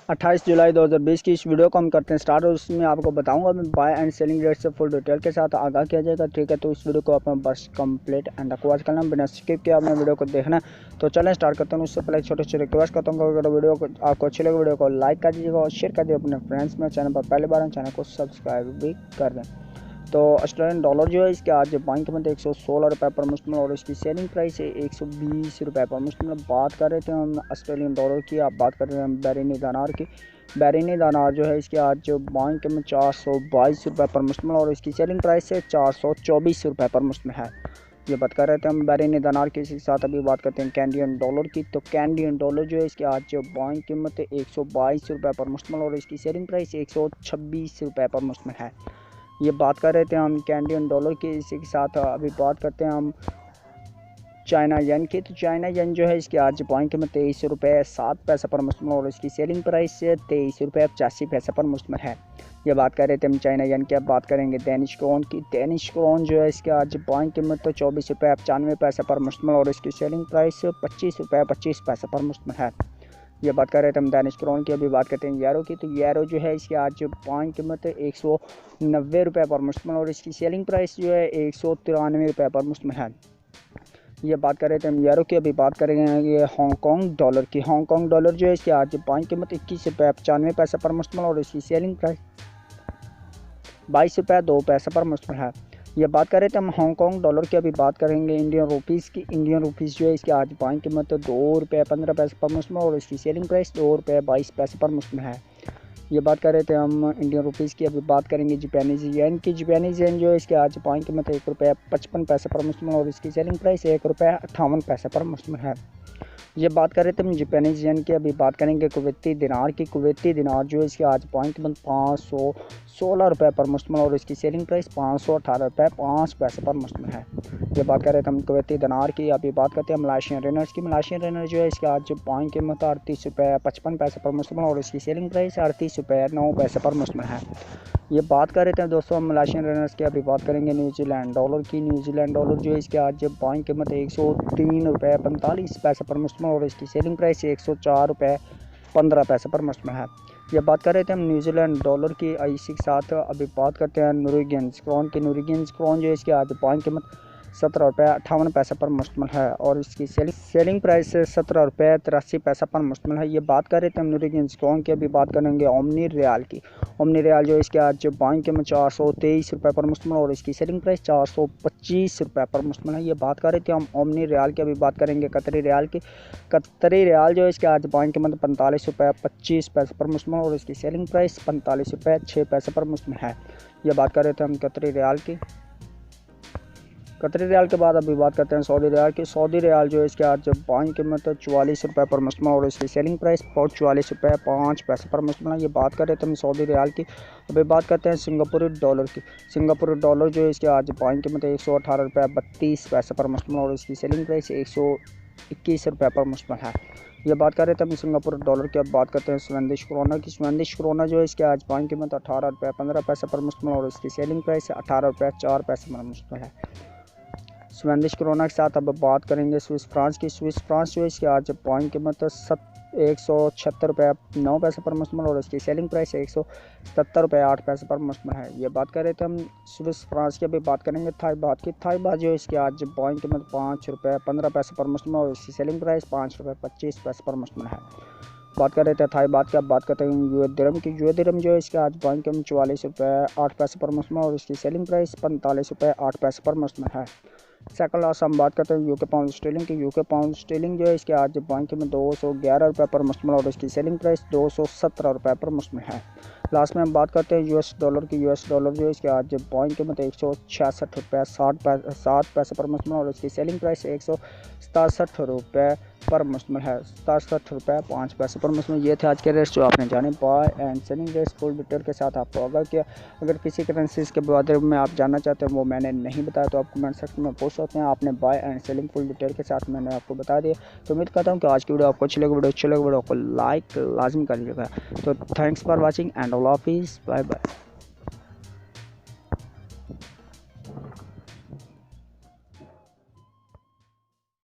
28 जुलाई 2020 की इस वीडियो को हम करते हैं स्टार्ट और उसमें आपको बताऊंगा मैं बाय एंड सेलिंग रेट से फुल डिटेल के साथ आगाह किया जाएगा। ठीक है, तो इस वीडियो को अपना बस कंप्लीट एंड वॉच करना, बिना स्किप किया आपने वीडियो को देखना। तो चलें स्टार्ट करते हैं। उससे पहले छोटे छोटे रिक्वेस्ट करता हूँ, अगर वीडियो को आपको अच्छी लगे वीडियो को लाइक कर दीजिएगा और शेयर कर दीजिए अपने फ्रेंड्स में। चैनल पर पहली बार हैं चैनल को सब्सक्राइब भी कर दें। तो ऑस्ट्रेलियन डॉलर जो है इसके आज बैंक में 116 रुपये पर मुश्तमिल और इसकी सेलिंग प्राइस है 120 रुपये पर मुश्तमिल। बात कर रहे थे हम ऑस्ट्रेलियन डॉलर की, आप बात कर रहे हैं हम behrini दिनार की। behrini दिनार जो है इसके आज बैंक में 422 रुपये पर मुश्तमिल और इसकी सेलिंग प्राइस है 424 रुपये पर मुश्तमिल है। ये बात कर रहे थे हम behrini दिनार के साथ। अभी बात करते हैं कैनेडियन डॉलर की। तो कैनेडियन डॉलर जो है इसके आज बैंक कीमत 122 रुपये पर मुश्तमिल और इसकी सेलिंग प्राइस 126 रुपये पर मुश्तमिल है। ये बात कर रहे थे हम कैनेडियन डॉलर की। इसी के साथ अभी बात करते हैं हम चाइना येन की। तो चाइना येन जो है इसके आज बैंक में 23 रुपये 7 पैसे पर मुश्तमिल और इसकी सेलिंग प्राइस 23 रुपये 85 पैसे पर मुश्तमिल है। ये बात कर रहे थे हम चाइना येन की। अब बात करेंगे डेनिश क्रोन की। डेनिश क्रोन जो है इसके आज बैंक में 24 रुपये 95 पैसे पर मुश्तमिल और इसकी सेलिंग प्राइस 25 रुपये 25 पैसे पर मुश्तमिल है। ये बात कर रहे थे हम डेनिश क्रोन की। अभी बात करते हैं यूरो की। तो यूरो जो है इसके आज बैंक कीमत 190 रुपये पर मुश्तमिल और इसकी सेलिंग प्राइस जो है 193 रुपये पर मुश्तमिल है। ये बात कर रहे थे हम यूरो की। अभी बात करेंगे ये हांगकॉन्ग डॉलर की। हांगकॉन्ग डॉलर जो है इसके आज बैंक कीमत 21 रुपये 95 पैसे पर मुश्तमिल और इसकी सेलिंग प्राइस 22 रुपये 2 पैसे पर मुश्तमिल है। ये बात कर रहे थे हम हांगकॉन्ग डॉलर की। अभी बात करेंगे इंडियन रुपीज़ की। इंडियन रुपीज़ जो है इसके आज बैंक कीमत 2 रुपये 15 पैसे पर मुश्तमिल और इसकी सेलिंग प्राइस 2 रुपये 22 पैसे पर मुश्तमिल है। ये बात कर रहे थे हम इंडियन रुपीज़ की। अभी बात करेंगे जापानीज़ येन की। जापानीज़ येन जो है इसके आज बैंक कीमत 1 रुपये 55 पैसे पर मुश्तमिल और इसकी सेलिंग प्राइस 1 रुपये 58 पैसे पर मुश्तमिल है। ये बात कर रहे थे हम जापानीज़ येन की। अभी बात करेंगे कुवैती दिनार की। कुवैती दिनार जो है इसके आज बैंक कीमत 516 रुपये पर मुश्तमिल और इसकी सेलिंग प्राइस 518 रुपये 5 पैसे पर मुश्तमिल है। ये बात कर रहे थे हम कुवैती दिनार की। अभी बात करते हैं मलेशियन रिनर्स की। मलेशियन रिनर जो है इसके आज बैंक कीमत 38 रुपये 55 पैसे पर मुश्तमिल और इसकी सेलिंग प्राइस 38 रुपये 9 पैसे पर मुश्तमिल है। ये बात कर रहे थे दोस्तों हम मलेशियन रिनर्स की। अभी बात करेंगे न्यूजीलैंड डॉलर की। न्यूजीलैंड डॉलर जो है इसके आज बैंक कीमत 103 रुपये 45 पैसे पर मुश्तमिल और इसकी सेलिंग प्राइस 104 रुपये 15 पैसे पर मुश्तमिल है। ये बात कर रहे थे हम न्यूजीलैंड डॉलर की। इसी के साथ अभी बात करते हैं नोरेगियंस क्रोन की। नोरेगियंस क्रोन जो है इसके आज बैंक कीमत 17 रुपये 58 पैसे पर मुश्तमिल है और इसकी सेलिंग प्राइस 17 रुपये 83 पैसे पर मुश्तमिल है। ये बात कर रहे थे हम नोरेगियंस क्रोन की। अभी बात करेंगे ओमनी रियाल की। ओमनी रियाल जो है इसके आज बैंक कीमत 423 रुपये पर मुश्तमिल और इसकी सेलिंग प्राइस 425 रुपये पर मुश्तमिल है। ये बात कर रहे थे हम ओमनी रियाल की। अभी बात करेंगे कतरी रियाल की। कतरी रियाल जो है इसके आज बैंक कीमत 45 रुपये 25 पैसे पर मुश्तमिल और इसकी सेलिंग प्राइस 45 रुपये 6 पैसे पर मुश्तमिल है। ये बात कर रहे थे हम कतरी रियाल की। कतरी रियाल के बाद अभी बात करते हैं सऊदी रियाल की। सऊदी रियाल जो है इसके आज बैंक कीमत 44 रुपये पर मुश्तमिल और इसकी सेलिंग प्राइस 44 रुपये 5 पैसे पर मुश्तमिल है। ये बात कर रहे थे हम सऊदी रियाल की। अभी बात करते हैं सिंगापुरी डॉलर की। सिंगापुरी डॉलर जो है इसके आज बैंक कीमत 118 रुपये 32 पैसे पर मुश्तमिल और इसकी सेलिंग प्राइस 121 रुपये पर मुश्तमिल है। ये बात कर रहे थे हम सिंगापुर डॉलर की। अब बात करते हैं स्वीडिश क्रोना की। स्वीडिश क्रोना जो है इसके आज बैंक कीमत 18 रुपये 15 पैसे पर मुश्तमिल और इसकी सेलिंग प्राइस 18 रुपये 4 पैसे पर मुश्तमिल है। स्वीडिश क्रोना के साथ अब बात करेंगे स्विस फ्रांस की। स्विस फ्रांस जो है इसके आज बैंक कीमत 176 रुपये 9 पैसे पर मुश्तमिल और इसकी सेलिंग प्राइस 177 रुपये 8 पैसे पर मुश्तमिल है। ये बात कर रहे थे हम स्विस फ्रांस की। अभी बात करेंगे थाई बात की। थाई बात जो है इसके आज बैंक कीमत 5 रुपये 15 पैसे पर मुश्तमिल और इसकी सेलिंग प्राइस 5 रुपये 25 पैसे पर मुश्तमिल है। बात कर रहे थे थाई बात की। अब बात करते हैं यूए दिरहम की। यूए दिरहम जो है इसके आज बैंक कीमत 44 रुपये 8 पैसे पर मुश्तमिल और इसकी सेलिंग प्राइस 45 रुपये 8 पैसे पर मुश्तमिल है। सेकंड लास्ट हम बात करते हैं यूके पाउंड स्टीलिंग की। यूके पाउंड स्टीलिंग जो है इसके आज बैंक में 211 रुपये पर मुश्तमिल और इसकी सेलिंग प्राइस 217 रुपये पर मुश्तमिल है। लास्ट में हम बात करते हैं यूएस डॉलर की। यूएस डॉलर जो है इसके आज बैंक में 166 रुपये 7 पैसे पर मुश्तमिल और इसकी सेलिंग प्राइस 167 रुपये पर मुश्तमिल है। 67 रुपये 5 पैसे पर मुश्तमिल। ये थे आज के रेट्स जो आपने जाने। Buy and selling rates full detail के साथ आपको अगर किया। अगर किसी करेंसीज के बारे में आप जानना चाहते हैं वो मैंने नहीं बताया तो आप कमेंट सेक्शन में पूछ सकते हैं। आपने buy and selling full detail के साथ मैंने आपको बता दिया। तो उम्मीद करता हूँ कि आज की वीडियो आपको अच्छी लगी। वीडियो को लाइक लाजमी कर लीजिएगा। तो थैंक्स फॉर वॉचिंग एंड अल्लाह हाफिज़। Bye bye.